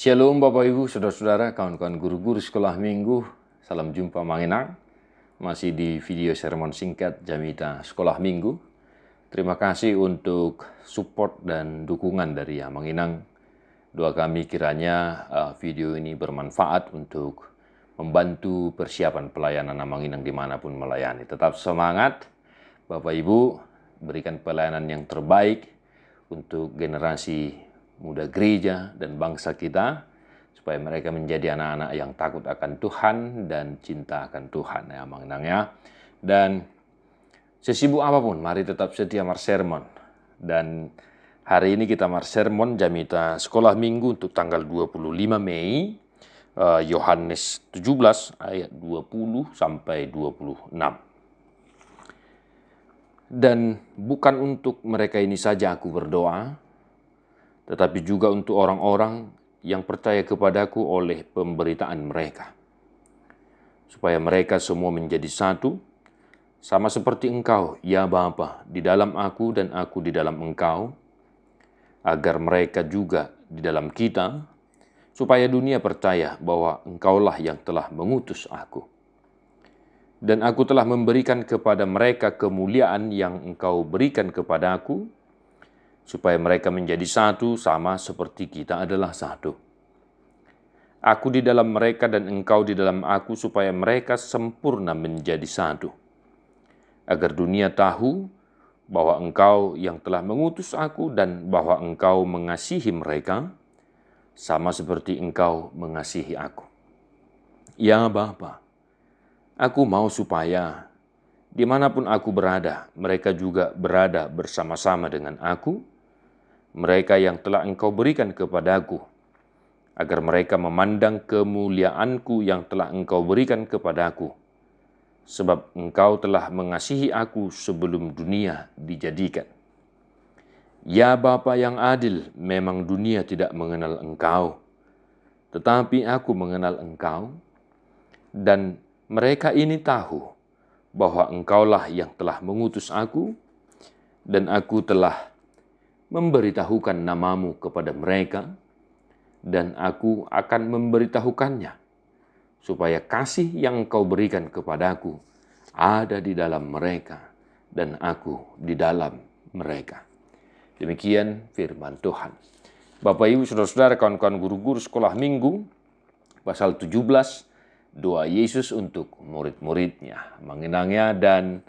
Shalom Bapak Ibu, Saudara-saudara, kawan-kawan guru-guru sekolah minggu. Salam jumpa Manginang. Masih di video sermon singkat Jamita Sekolah Minggu. Terima kasih untuk support dan dukungan dari Manginang. Doa kami kiranya video ini bermanfaat untuk membantu persiapan pelayanan Manginang dimanapun melayani. Tetap semangat Bapak Ibu, berikan pelayanan yang terbaik untuk generasi muda gereja dan bangsa kita, supaya mereka menjadi anak-anak yang takut akan Tuhan dan cinta akan Tuhan, ya Manginang ya. Dan sesibuk apapun, mari tetap setia marsermon. Dan hari ini kita marsermon Jamita Sekolah Minggu untuk tanggal 25 Mei, Yohanes 17 ayat 20 sampai 26. Dan bukan untuk mereka ini saja aku berdoa, tetapi juga untuk orang-orang yang percaya kepadaku oleh pemberitaan mereka, supaya mereka semua menjadi satu, sama seperti Engkau, ya Bapa, di dalam aku dan aku di dalam Engkau, agar mereka juga di dalam kita, supaya dunia percaya bahwa Engkaulah yang telah mengutus aku. Dan aku telah memberikan kepada mereka kemuliaan yang Engkau berikan kepada aku, supaya mereka menjadi satu sama seperti kita adalah satu. Aku di dalam mereka dan Engkau di dalam aku, supaya mereka sempurna menjadi satu. Agar dunia tahu bahwa Engkau yang telah mengutus aku dan bahwa Engkau mengasihi mereka, sama seperti Engkau mengasihi aku. Ya Bapa, aku mau supaya dimanapun aku berada, mereka juga berada bersama-sama dengan aku, mereka yang telah Engkau berikan kepadaku, agar mereka memandang kemuliaanku yang telah Engkau berikan kepadaku, sebab Engkau telah mengasihi aku sebelum dunia dijadikan. Ya Bapa yang adil, memang dunia tidak mengenal Engkau, tetapi aku mengenal Engkau, dan mereka ini tahu bahwa Engkaulah yang telah mengutus aku, dan aku telah memberitahukan namamu kepada mereka, dan aku akan memberitahukannya, supaya kasih yang Engkau berikan kepadaku ada di dalam mereka, dan aku di dalam mereka. Demikian firman Tuhan. Bapak Ibu, Saudara-saudara, kawan-kawan guru-guru sekolah minggu, pasal 17, doa Yesus untuk murid-muridnya, Manginangnya, dan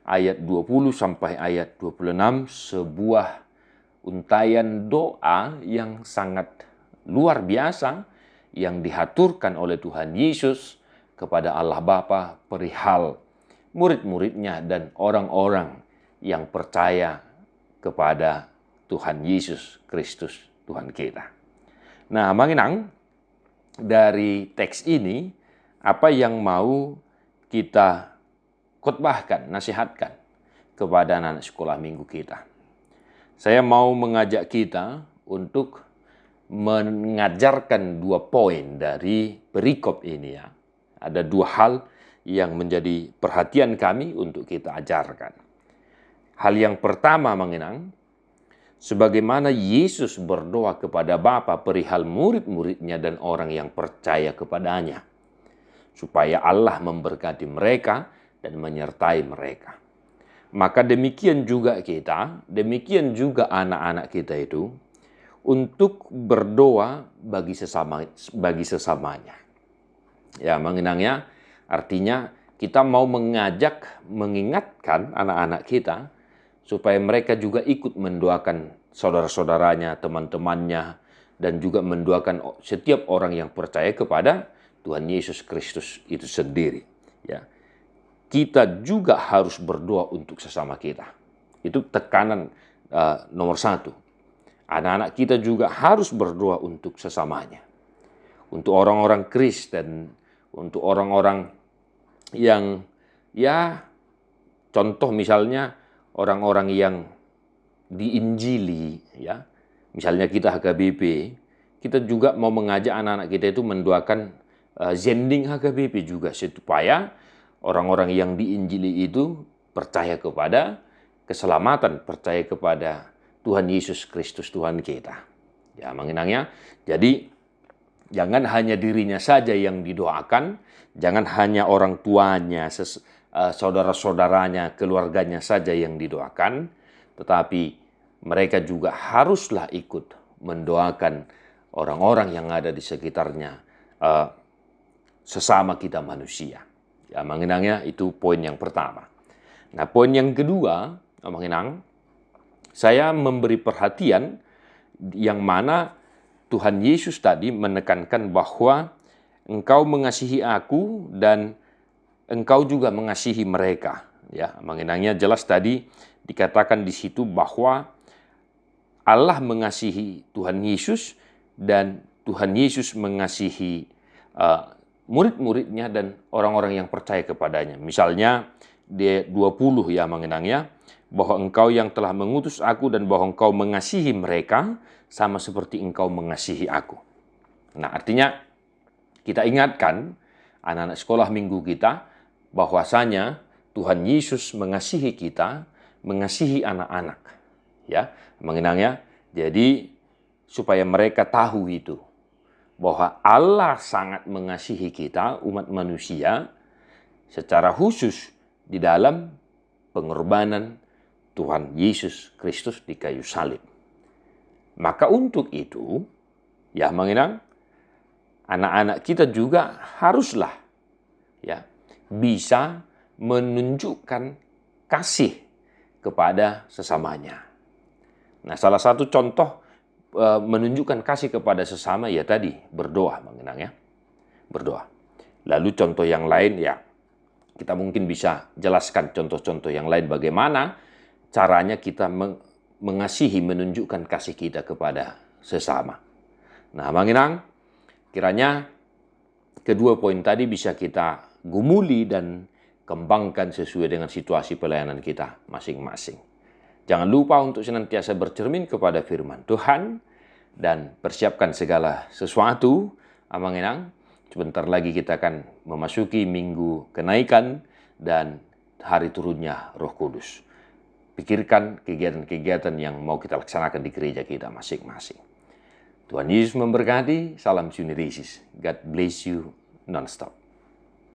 ayat 20 sampai ayat 26, sebuah untayan doa yang sangat luar biasa yang dihaturkan oleh Tuhan Yesus kepada Allah Bapa perihal murid-muridnya dan orang-orang yang percaya kepada Tuhan Yesus Kristus Tuhan kita. Nah, Manginang, dari teks ini apa yang mau kita khotbahkan, nasihatkan kepada anak sekolah minggu kita? Saya mau mengajak kita untuk mengajarkan 2 poin dari perikop ini ya. Ada 2 hal yang menjadi perhatian kami untuk kita ajarkan. Hal yang pertama, Manginang, sebagaimana Yesus berdoa kepada Bapa perihal murid-muridnya dan orang yang percaya kepadanya, supaya Allah memberkati mereka dan menyertai mereka. Maka demikian juga kita, demikian juga anak-anak kita itu, untuk berdoa bagi sesamanya. Ya, Manginangnya, artinya kita mau mengajak, mengingatkan anak-anak kita, supaya mereka juga ikut mendoakan saudara-saudaranya, teman-temannya, dan juga mendoakan setiap orang yang percaya kepada Tuhan Yesus Kristus itu sendiri. Ya. Kita juga harus berdoa untuk sesama kita. Itu tekanan nomor 1. Anak-anak kita juga harus berdoa untuk sesamanya. Untuk orang-orang Kristen, untuk orang-orang yang, ya, contoh misalnya orang-orang yang diinjili, ya. Misalnya kita HKBP, kita juga mau mengajak anak-anak kita itu mendoakan zending HKBP juga, supaya orang-orang yang diinjili itu percaya kepada keselamatan, percaya kepada Tuhan Yesus Kristus Tuhan kita. Ya, Manginangnya. Jadi Jangan hanya dirinya saja yang didoakan, jangan hanya orang tuanya, saudara-saudaranya, keluarganya saja yang didoakan, tetapi mereka juga haruslah ikut mendoakan orang-orang yang ada di sekitarnya, sesama kita manusia. Ya, mengenangnya itu poin yang pertama. Nah, poin yang kedua, mengenang, saya memberi perhatian yang mana Tuhan Yesus tadi menekankan bahwa engkau mengasihi aku dan engkau juga mengasihi mereka. Ya, mengenangnya jelas tadi dikatakan di situ bahwa Allah mengasihi Tuhan Yesus dan Tuhan Yesus mengasihi murid-muridnya dan orang-orang yang percaya kepadanya. Misalnya di 20 ya mengenangnya, bahwa engkau yang telah mengutus aku dan bahwa engkau mengasihi mereka sama seperti engkau mengasihi aku. Nah, artinya kita ingatkan anak-anak sekolah minggu kita bahwasanya Tuhan Yesus mengasihi kita, mengasihi anak-anak. Ya, mengenangnya. Jadi supaya mereka tahu itu bahwa Allah sangat mengasihi kita umat manusia secara khusus di dalam pengorbanan Tuhan Yesus Kristus di kayu salib. Maka untuk itu, ya mengenang, anak-anak kita juga haruslah ya bisa menunjukkan kasih kepada sesamanya. Nah, salah satu contoh menunjukkan kasih kepada sesama ya tadi berdoa, mengenang ya. Berdoa. Lalu contoh yang lain ya kita mungkin bisa jelaskan contoh-contoh yang lain bagaimana caranya kita mengasihi, menunjukkan kasih kita kepada sesama. Nah, mengenang, kiranya kedua poin tadi bisa kita gumuli dan kembangkan sesuai dengan situasi pelayanan kita masing-masing. Jangan lupa untuk senantiasa bercermin kepada firman Tuhan dan persiapkan segala sesuatu. Mengenang, sebentar lagi kita akan memasuki minggu kenaikan dan hari turunnya Roh Kudus. Pikirkan kegiatan-kegiatan yang mau kita laksanakan di gereja kita masing-masing. Tuhan Yesus memberkati. Salam Sunirisis. God bless you non-stop.